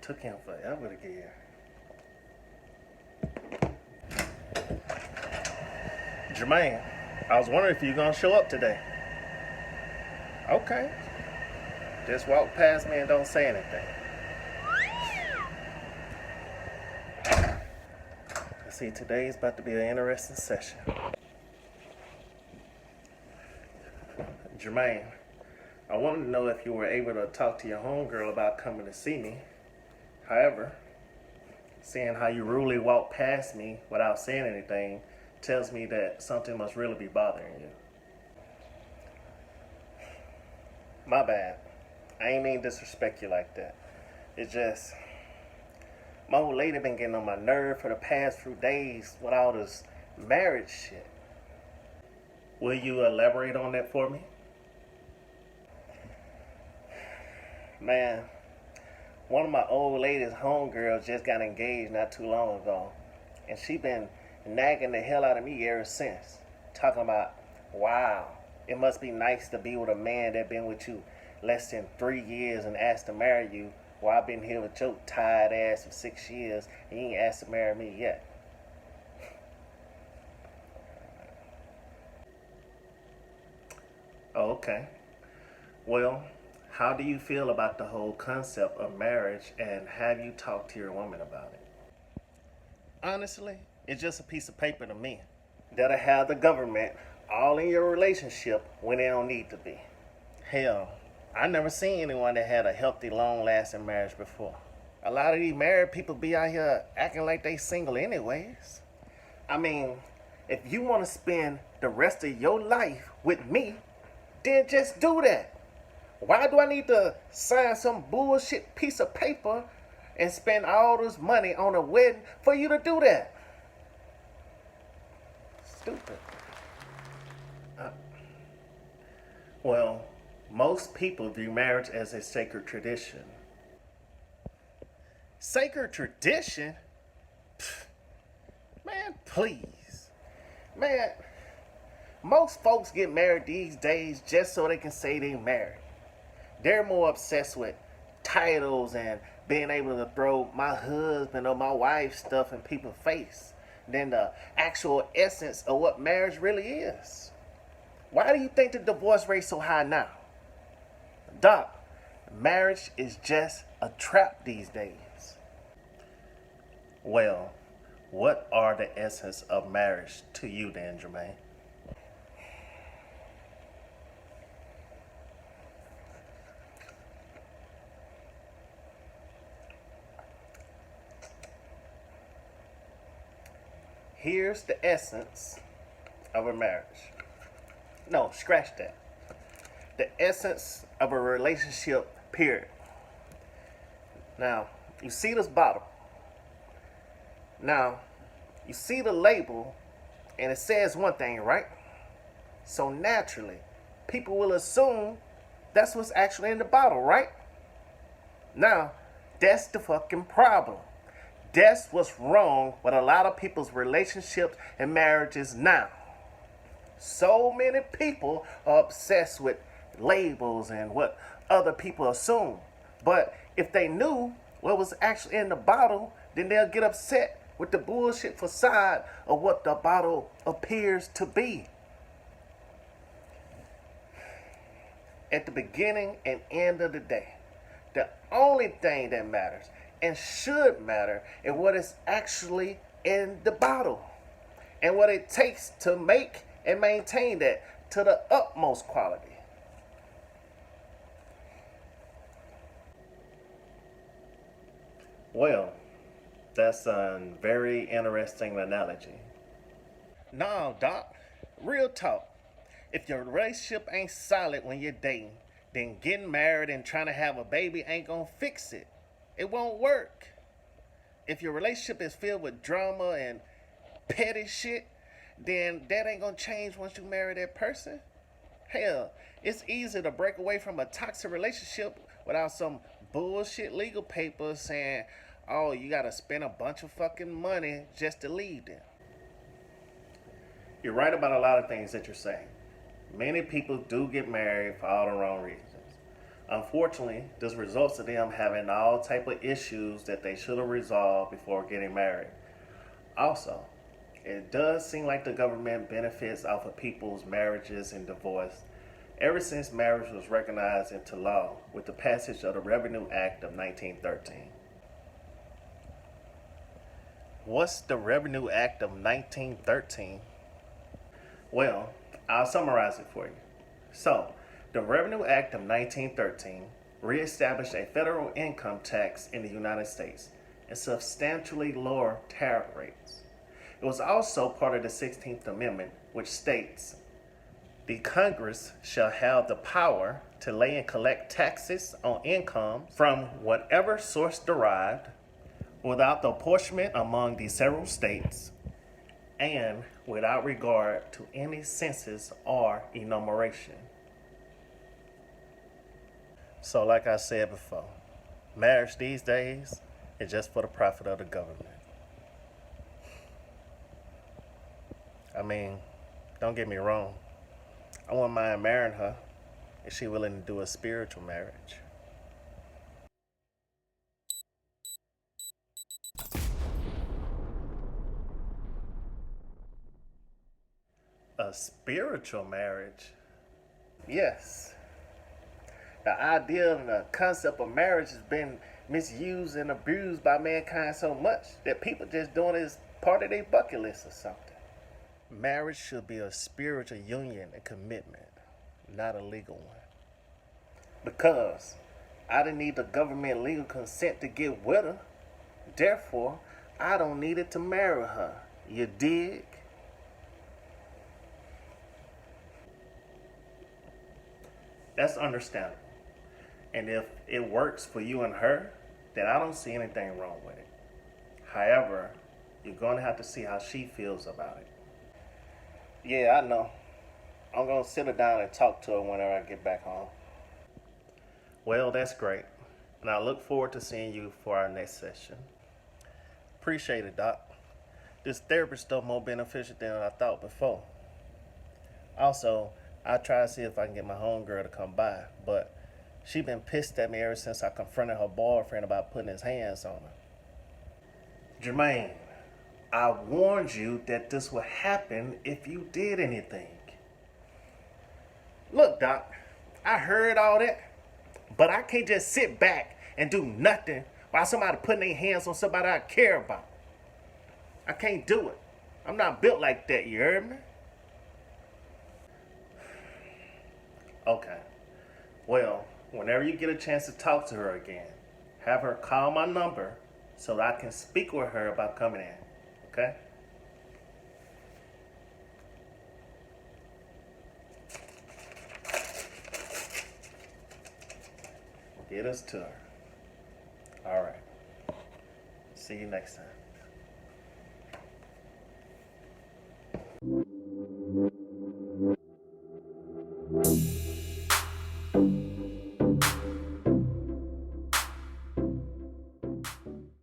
took him forever to get here. Jermaine, I was wondering if you're gonna show up today. Okay. Just walk past me and don't say anything. See, today's about to be an interesting session. Jermaine, I wanted to know if you were able to talk to your homegirl about coming to see me. However, seeing how you rudely walked past me without saying anything tells me that something must really be bothering you. My bad. I ain't mean to disrespect you like that. It's just, my old lady been getting on my nerve for the past few days with all this marriage shit. Will you elaborate on that for me? Man, one of my old lady's homegirls just got engaged not too long ago. And she been nagging the hell out of me ever since. Talking about, wow, it must be nice to be with a man that been with you less than 3 years and asked to marry you, while I've been here with your tired ass for 6 years and you ain't asked to marry me yet. Oh, okay. Well, how do you feel about the whole concept of marriage, and have you talked to your woman about it? Honestly, it's just a piece of paper to me. That'll have the government all in your relationship when they don't need to be. Hell, I never seen anyone that had a healthy, long-lasting marriage before. A lot of these married people be out here acting like they single anyways. I mean, if you want to spend the rest of your life with me, then just do that. Why do I need to sign some bullshit piece of paper and spend all this money on a wedding for you to do that? Stupid. Well, most people view marriage as a sacred tradition. Sacred tradition? Pfft, man, please. Man, most folks get married these days just so they can say they married. They're more obsessed with titles and being able to throw my husband or my wife's stuff in people's face than the actual essence of what marriage really is. Why do you think the divorce rate so high now? Doc, marriage is just a trap these days. Well, what are the essence of marriage to you then, Jermaine? Here's the essence of a marriage. No, scratch that. The essence of a relationship, period. Now, you see this bottle. Now, you see the label, and it says one thing, right? So naturally, people will assume that's what's actually in the bottle, right? Now, that's the fucking problem. That's what's wrong with a lot of people's relationships and marriages now. So many people are obsessed with labels and what other people assume. But if they knew what was actually in the bottle, then they'll get upset with the bullshit facade of what the bottle appears to be. At the beginning and end of the day, the only thing that matters and should matter is what is actually in the bottle and what it takes to make and maintain that to the utmost quality. Well, that's a very interesting analogy. No, Doc, real talk. If your relationship ain't solid when you're dating, then getting married and trying to have a baby ain't gonna fix it. It won't work. If your relationship is filled with drama and petty shit, then that ain't gonna change once you marry that person. Hell, it's easy to break away from a toxic relationship without some bullshit legal papers saying, oh, you gotta spend a bunch of fucking money just to leave them. You're right about a lot of things that you're saying. Many people do get married for all the wrong reasons. Unfortunately, this results in them having all type of issues that they should have resolved before getting married. Also, it does seem like the government benefits off of people's marriages and divorce ever since marriage was recognized into law with the passage of the Revenue Act of 1913. What's the Revenue Act of 1913? Well, I'll summarize it for you. So, the Revenue Act of 1913 reestablished a federal income tax in the United States and substantially lower tariff rates. It was also part of the 16th Amendment, which states, the Congress shall have the power to lay and collect taxes on income from whatever source derived without the apportionment among the several states and without regard to any census or enumeration. So, like I said before, marriage these days is just for the profit of the government. I mean, don't get me wrong. I wouldn't mind marrying her if she's willing to do a spiritual marriage. A spiritual marriage? Yes. The idea and the concept of marriage has been misused and abused by mankind so much that people just doing it as part of their bucket list or something. Marriage should be a spiritual union and commitment, not a legal one. Because I didn't need the government legal consent to get with her. Therefore, I don't need it to marry her. You dig? That's understandable. And if it works for you and her, then I don't see anything wrong with it. However, you're going to have to see how she feels about it. Yeah, I know. I'm going to sit her down and talk to her whenever I get back home. Well, that's great. And I look forward to seeing you for our next session. Appreciate it, Doc. This therapy stuff more beneficial than I thought before. Also, I'll try to see if I can get my homegirl to come by, but she been pissed at me ever since I confronted her boyfriend about putting his hands on her. Jermaine, I warned you that this would happen if you did anything. Look, Doc, I heard all that, but I can't just sit back and do nothing while somebody putting their hands on somebody I care about. I can't do it. I'm not built like that, you heard me? Okay. Well, whenever you get a chance to talk to her again, have her call my number so that I can speak with her about coming in. Okay? Get us to her. All right. See you next time.